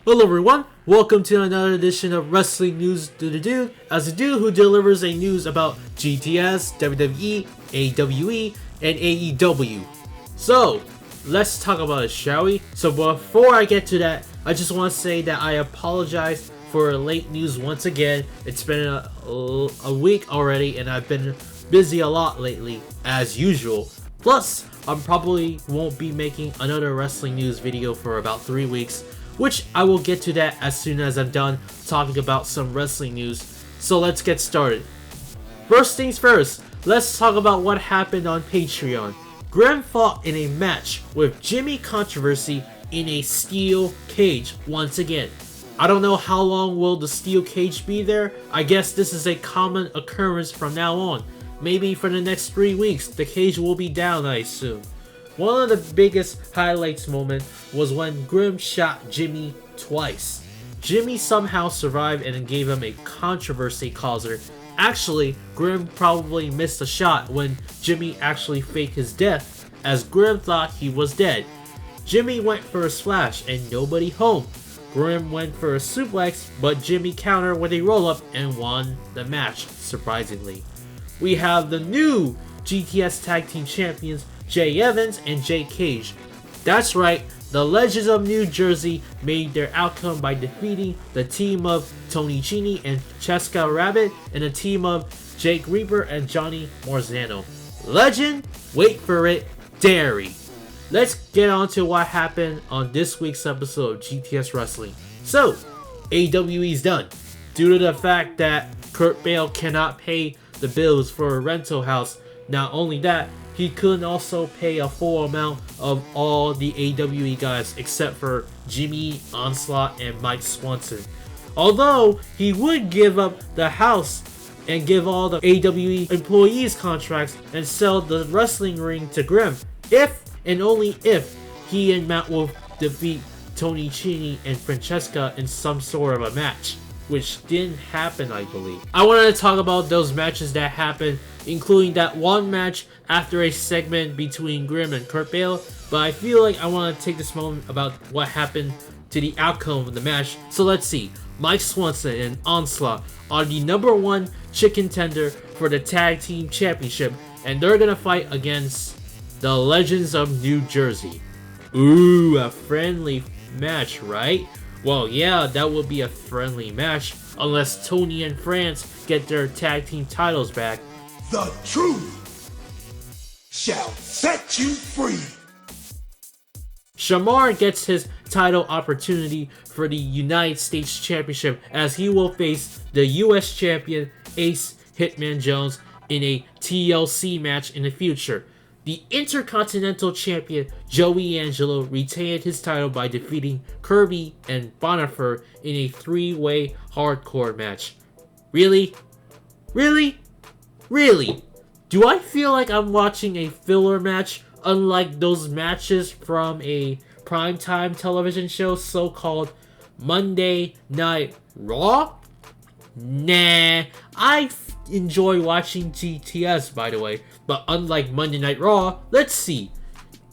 Hello everyone, welcome to another edition of Wrestling News to the Dude, as a dude who delivers a news about GTS, WWE, AWE, and AEW. So, let's talk about it, shall we? So before I get to that, I just want to say that I apologize for late news once again. It's been a week already and I've been busy a lot lately, as usual. Plus, I probably won't be making another wrestling news video for about 3 weeks, which I will get to that as soon as I'm done talking about some wrestling news. So let's get started. First things first, let's talk about what happened on Patreon. Grim fought in a match with Jimmy Controversy in a steel cage once again. I don't know how long will the steel cage be there. I guess this is a common occurrence from now on. Maybe for the next 3 weeks, the cage will be down, I assume. One of the biggest highlights moment was when Grim shot Jimmy twice. Jimmy somehow survived and gave him a controversy causer. Actually, Grim probably missed a shot when Jimmy actually faked his death, as Grim thought he was dead. Jimmy went for a splash and nobody home. Grim went for a suplex, but Jimmy countered with a roll-up and won the match, surprisingly. We have the new GTS Tag Team Champions, Jay Evans and Jay Cage. That's right, the Legends of New Jersey made their outcome by defeating the team of Tony Cini and Cheska Rabbit and a team of Jake Reaper and Johnny Marzano. Legend, wait for it, Dairy. Let's get on to what happened on this week's episode of GTS Wrestling. So, AWE's done. Due to the fact that Kurt Bale cannot pay the bills for a rental house, not only that, he couldn't also pay a full amount of all the AWE guys except for Jimmy, Onslaught, and Mike Swanson. Although, he would give up the house and give all the AWE employees contracts and sell the wrestling ring to Grim, if and only if he and Matt Wolf defeat Tony Cini and Francesca in some sort of a match, which didn't happen, I believe. I wanted to talk about those matches that happened, including that one match after a segment between Grim and Kurt Bale, but I feel like I want to take this moment about what happened to the outcome of the match. So let's see. Mike Swanson and Onslaught are the #1 chicken tender for the Tag Team Championship, and they're gonna fight against the Legends of New Jersey. Ooh, a friendly match, right? Well, yeah, that would be a friendly match, unless Tony and France get their tag team titles back. The truth shall set you free. Shamar gets his title opportunity for the United States Championship as he will face the US Champion Ace Hitman Jones in a TLC match in the future. The Intercontinental Champion Joey Angelo retained his title by defeating Kirby and Bonifer in a 3-way hardcore match. Really? Really? Really? Do I feel like I'm watching a filler match, unlike those matches from a primetime television show so-called Monday Night Raw? Nah, I enjoy watching GTS, by the way, but unlike Monday Night Raw, let's see.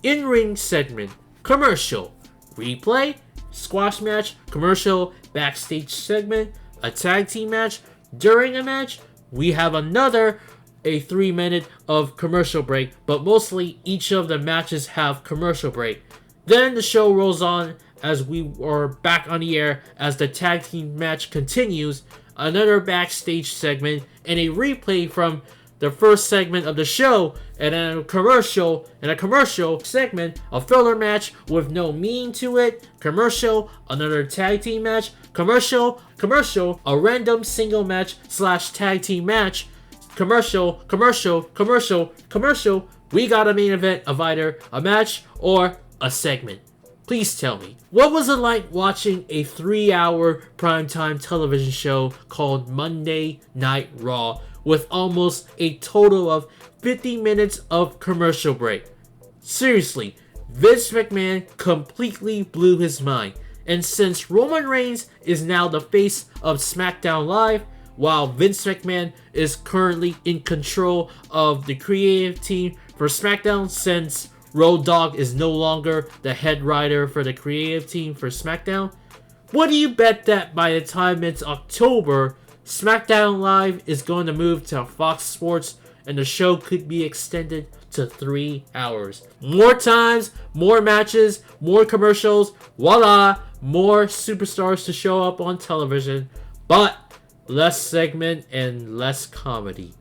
In-ring segment, commercial, replay, squash match, commercial, backstage segment, a tag team match. During a match, we have a 3-minute of commercial break, but mostly each of the matches have commercial break. Then the show rolls on as we are back on the air as the tag team match continues, another backstage segment, and a replay from the first segment of the show, and then a commercial segment, a filler match with no meaning to it, commercial, another tag team match, commercial, a random single match / tag team match, commercial, we got a main event of either a match or a segment. Please tell me, what was it like watching a 3-hour primetime television show called Monday Night Raw with almost a total of 50 minutes of commercial break? Seriously, Vince McMahon completely blew his mind. And since Roman Reigns is now the face of SmackDown Live, while Vince McMahon is currently in control of the creative team for SmackDown since Road Dogg is no longer the head writer for the creative team for SmackDown, What do you bet that by the time it's October, SmackDown Live is going to move to Fox Sports and the show could be extended to 3 hours? More times, more matches, more commercials, voila, more superstars to show up on television, but less segment and less comedy.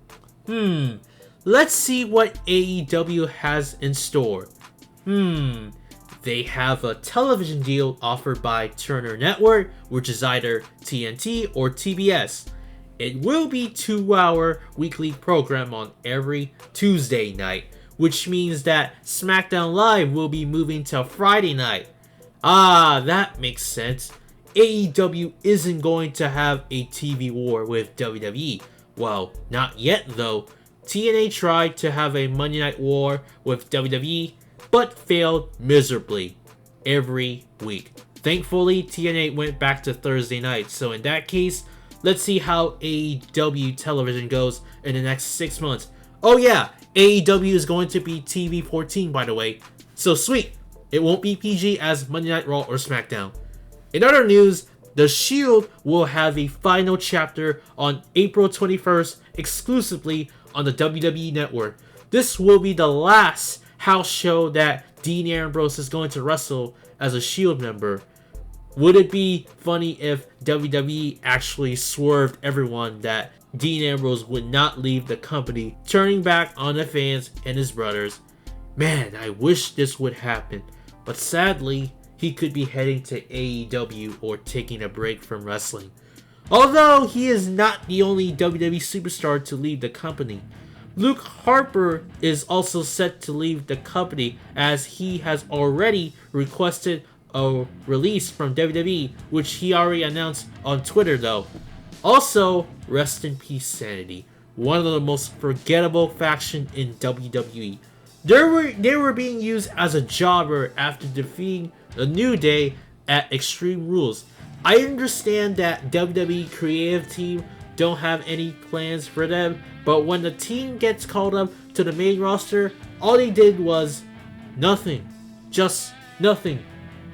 Let's see what AEW has in store. They have a television deal offered by Turner Network, which is either TNT or TBS. It will be 2-hour weekly program on every Tuesday night, which means that SmackDown Live will be moving to Friday night. That makes sense. AEW isn't going to have a TV war with WWE. Well, not yet though. TNA tried to have a Monday Night War with WWE, but failed miserably every week. Thankfully, TNA went back to Thursday night, so in that case, let's see how AEW television goes in the next 6 months. Oh yeah, AEW is going to be TV-14 by the way, so sweet. It won't be PG as Monday Night Raw or SmackDown. In other news, The Shield will have a final chapter on April 21st exclusively on the WWE Network. This will be the last house show that Dean Ambrose is going to wrestle as a Shield member. Would it be funny if WWE actually swerved everyone that Dean Ambrose would not leave the company, turning back on the fans and his brothers? Man, I wish this would happen, but sadly, he could be heading to AEW or taking a break from wrestling. Although he is not the only WWE superstar to leave the company. Luke Harper is also set to leave the company as he has already requested a release from WWE, which he already announced on Twitter though. Also, rest in peace Sanity, one of the most forgettable faction in WWE. They were being used as a jobber after defeating the New Day at Extreme Rules. I understand that WWE creative team don't have any plans for them, but when the team gets called up to the main roster, all they did was nothing. Just nothing.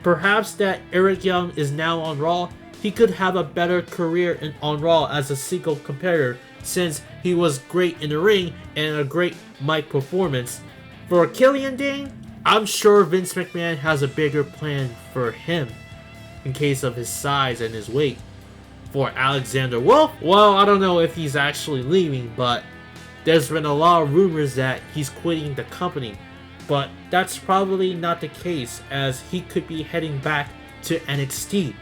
Perhaps that Eric Young is now on Raw. He could have a better career on Raw as a single competitor since he was great in the ring and a great mic performance. For Killian Dane, I'm sure Vince McMahon has a bigger plan for him in case of his size and his weight. For Alexander Wolf, well, I don't know if he's actually leaving, but there's been a lot of rumors that he's quitting the company. But that's probably not the case as he could be heading back to NXT.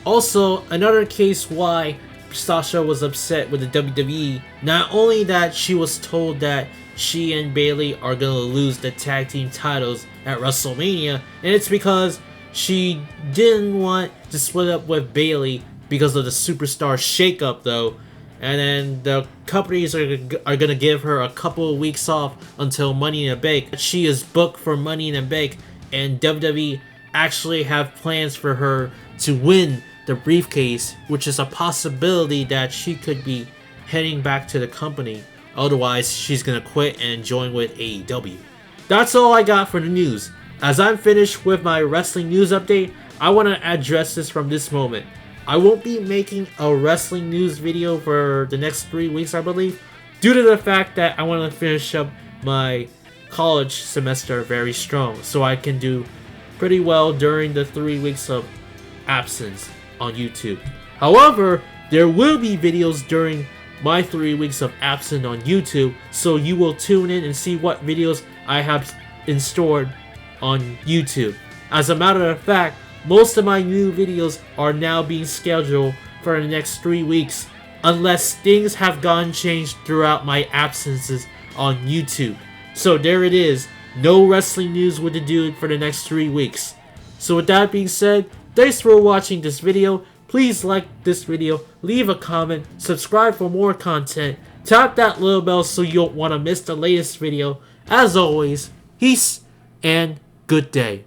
Also, another case why Sasha was upset with the WWE, not only that she was told that she and Bayley are gonna lose the tag team titles at WrestleMania, and it's because she didn't want to split up with Bayley because of the superstar shakeup though, and then the companies are gonna give her a couple of weeks off until Money in the Bank. She is booked for Money in the Bank, and WWE actually have plans for her to win the briefcase, which is a possibility that she could be heading back to the company. Otherwise, she's gonna quit and join with AEW. That's all I got for the news. As I'm finished with my wrestling news update, I want to address this from this moment. I won't be making a wrestling news video for the next 3 weeks, I believe, due to the fact that I want to finish up my college semester very strong, so I can do pretty well during the 3 weeks of absence on YouTube. However, there will be videos during my 3 weeks of absence on YouTube, so you will tune in and see what videos I have in store on YouTube. As a matter of fact, most of my new videos are now being scheduled for the next 3 weeks, unless things have gotten changed throughout my absences on YouTube. So there it is, no wrestling news with the dude for the next 3 weeks. So with that being said, thanks for watching this video. Please like this video, leave a comment, subscribe for more content, tap that little bell so you don't want to miss the latest video. As always, peace and good day.